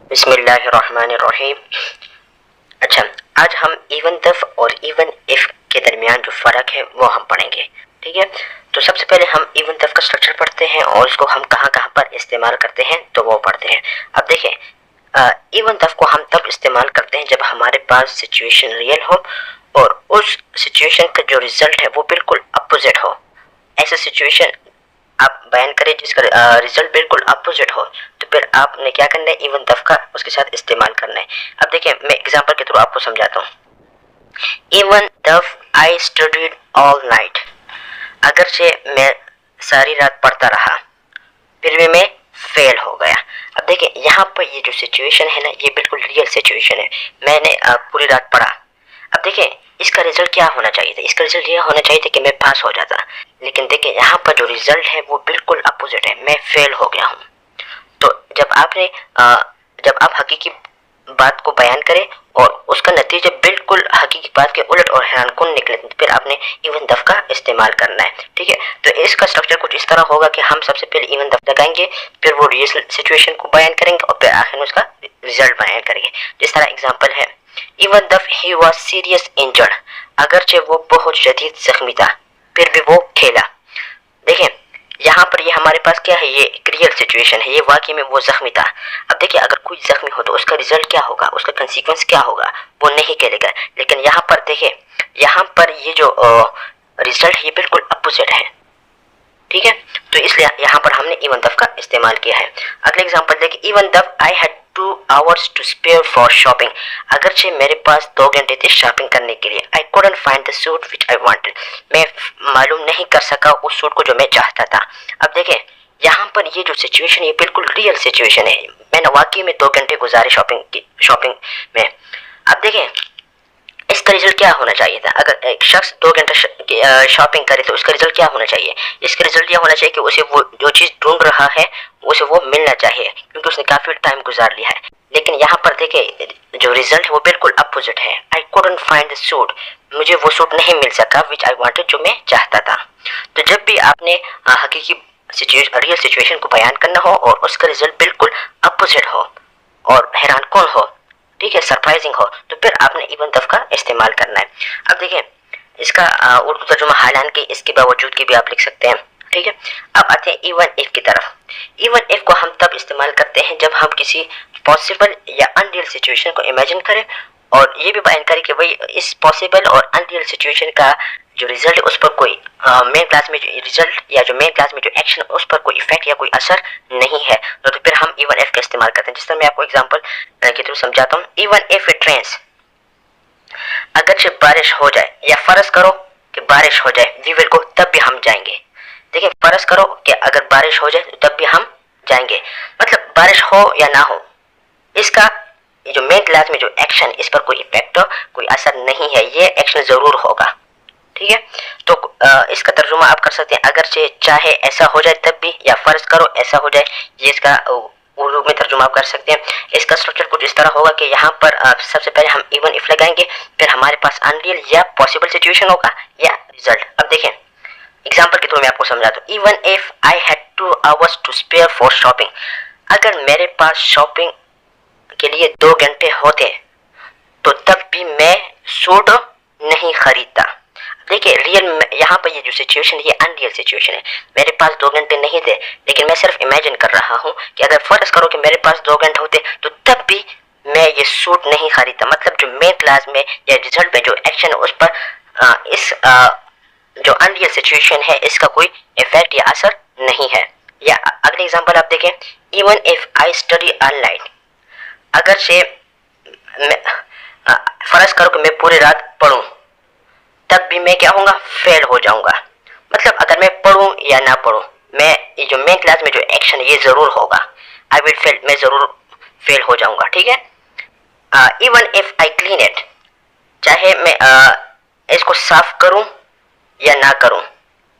बिस्मिल्लाहिर्रहमानिर्रहीम। अच्छा, आज हम इवन दफ और इवन इफ के दरमियान जो फ़र्क है वो हम पढ़ेंगे। ठीक है, तो सबसे पहले हम इवन दफ का स्ट्रक्चर पढ़ते हैं और उसको हम कहाँ कहाँ पर इस्तेमाल करते हैं तो वो पढ़ते हैं। अब देखें, इवन दफ को हम तब इस्तेमाल करते हैं जब हमारे पास सिचुएशन रियल हो और उस सिचुएशन का जो रिजल्ट है वो बिल्कुल अपोजिट हो। ऐसा सिचुएशन आप बयान करें जिसका रिजल्ट बिल्कुल अपोजिट हो, तो फिर आपने क्या करना है, इवन दफ का उसके साथ इस्तेमाल करना है। अब देखिए, मैं एग्जांपल के थ्रू आपको समझाता हूँ। Even though I studied all night, अगर से मैं सारी रात पढ़ता रहा फिर भी मैं फेल हो गया। अब देखिए, यहाँ पर ये जो सिचुएशन है ना, ये बिल्कुल रियल सिचुएशन है। मैंने पूरी रात पढ़ा। अब देखिए, इसका रिजल्ट क्या होना चाहिए था, इसका रिजल्ट यह होना चाहिए था कि मैं पास हो जाता, लेकिन देखिए यहाँ पर जो रिजल्ट है वो बिल्कुल अपोजिट है, मैं फेल हो गया हूँ। तो जब आप हकीकी बात को बयान करें और उसका नतीजा बिल्कुल हकीकी बात के उलट और हैरानकुन निकले, तो फिर आपने इवन दफ का इस्तेमाल करना है। ठीक है, तो इसका स्ट्रक्चर कुछ इस तरह होगा कि हम सबसे पहले इवन दफ लगाएंगे, फिर वो रियल सिचुएशन को बयान करेंगे और फिर आखिर में उसका रिजल्ट बयान करेंगे। जिस तरह एग्जाम्पल है, even though he was serious injured, अगरचे वो बहुत शदीद जख्मी था फिर भी वो खेला। देखें, यहाँ पर ये हमारे पास क्या है, ये एक रियल सिचुएशन है, ये वाकई में वो जख्मी था। अब देखिए, अगर कोई जख्मी हो तो उसका रिजल्ट क्या होगा, उसका कंसीक्वेंस क्या होगा, वो नहीं खेलेगा। लेकिन यहाँ पर देखिए, यहाँ पर ये जो रिजल्ट है ये बिल्कुल अपोजिट है। ठीक है, तो इसलिए यहाँ पर हमने इवन दफ का इस्तेमाल किया है। अगले एग्जांपल देखिए, even though I had 2 hours to spare for shopping, अगरचे मेरे पास 2 घंटे थे शॉपिंग करने के लिए। आई couldn't find the suit which I wanted, मैं मालूम नहीं कर सका उस सूट को जो मैं चाहता था। अब देखिए, यहाँ पर ये जो सिचुएशन है ये बिल्कुल रियल सिचुएशन है, मैंने वाकई में 2 घंटे गुजारे शॉपिंग में। अब देखिए, इसका रिजल्ट क्या होना चाहिए था, अगर एक शख्स 2 घंटे शॉपिंग करे तो उसका रिजल्ट क्या होना चाहिए, इसका रिजल्ट यह होना चाहिए कि उसे वो जो चीज़ ढूंढ रहा है उसे वो मिलना चाहिए, क्योंकि उसने काफ़ी टाइम गुजार लिया है। लेकिन यहाँ पर देखिए, जो रिजल्ट है वो बिल्कुल अपोजिट है। आई couldn't फाइंड द सूट, मुझे वो सूट नहीं मिल सका विच आई वांटेड, जो मैं चाहता था। तो जब भी आपने हकीकी रियल सिचुएशन को बयान करना हो और उसका रिजल्ट बिल्कुल अपोजिट हो और हैरान कौन हो, ठीक है, सरप्राइजिंग हो, तो फिर आपने इवन दफ का इस्तेमाल करना है। अब देखिए, इसका उर्दू तर्जुमा हालांकि इसके बावजूद की भी आप लिख सकते हैं। ठीक है, अब आते हैं इवन इफ की तरफ। इवन इफ को हम तब इस्तेमाल करते हैं जब हम किसी पॉसिबल या अनरियल सिचुएशन को इमेजिन करें और ये भी बयान करें कि भाई इस पॉसिबल और अनरियल सिचुएशन का जो रिजल्ट है उस पर कोई मेन क्लास में जो रिजल्ट या जो मेन क्लास में जो एक्शन उस पर कोई इफेक्ट या कोई असर नहीं है, तो फिर हम इवन इफ का इस्तेमाल करते हैं। जिस तरह मैं आपको एग्जांपल के थ्रू समझाता हूँ। इवन इफ इट रेन्स, अगर से बारिश हो जाए, या फर्ज करो कि बारिश हो जाए, वी विल गो, तब भी हम जाएंगे। देखिए, फर्ज करो कि अगर बारिश हो जाए तो तब भी हम जाएंगे, मतलब बारिश हो या ना हो, इसका जो मेन क्लास में जो एक्शन इस पर कोई इफेक्ट कोई असर नहीं है, ये एक्शन जरूर होगा। ठीक है, तो इसका तर्जुमा आप कर सकते हैं, अगर से चाहे ऐसा हो जाए तब भी, या फर्ज करो ऐसा हो जाए, ये इसका उर्दू में तर्जुमा आप कर सकते हैं। इसका स्ट्रक्चर कुछ इस तरह होगा कि यहाँ पर सबसे पहले हम इवन इफ लगाएंगे, फिर हमारे पास अनरियल या पॉसिबल सिचुएशन होगा या रिजल्ट। अब देखें, एग्जाम्पल के थ्रू मैं आपको समझाता हूँ। Even if I had 2 hours to spare for shopping, अगर मेरे पास शॉपिंग के लिए 2 घंटे होते तो तब भी मैं सूट नहीं खरीदता। देखिए, रियल यहाँ पर ये जो सिचुएशन है ये अनरियल सिचुएशन है, मेरे पास 2 घंटे नहीं थे, लेकिन मैं सिर्फ इमेजिन कर रहा हूँ कि अगर फर्ज करो कि मेरे पास 2 घंटे होते तो तब भी मैं ये सूट नहीं खरीदता, मतलब जो मेन क्लास में या रिजल्ट में जो एक्शन है उस पर इस जो अनरियल सिचुएशन है इसका कोई इफेक्ट या असर नहीं है। या अगले एग्जांपल आप देखें, even if I study all night, अगर से फर्ज करो कि मैं पूरी रात पढ़ूं तब भी मैं क्या होऊंगा, फेल हो जाऊंगा। मतलब अगर मैं पढ़ूं या ना पढ़ूं, मैं ये जो मेन क्लास में जो एक्शन ये जरूर होगा, आई विल फेल, मैं जरूर फेल हो जाऊंगा। ठीक है, even if I clean it, चाहे मैं इसको साफ करूं या ना करूं,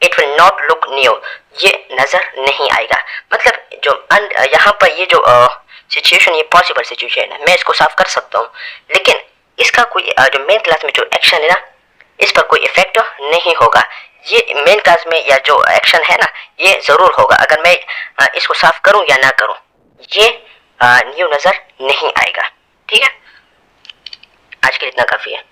it will not look new, ये नजर नहीं आएगा। मतलब जो यहाँ पर ये जो सिचुएशन, ये पॉसिबल सिचुएशन है, मैं इसको साफ कर सकता हूँ, लेकिन इसका कोई जो मेन क्लास में जो एक्शन है ना इस पर कोई इफेक्ट नहीं होगा। ये मेन क्लास में या जो एक्शन है ना ये जरूर होगा, अगर मैं इसको साफ करूं या ना करूं, ये न्यू नज़र नहीं आएगा। ठीक है, आज के लिए इतना काफ़ी है।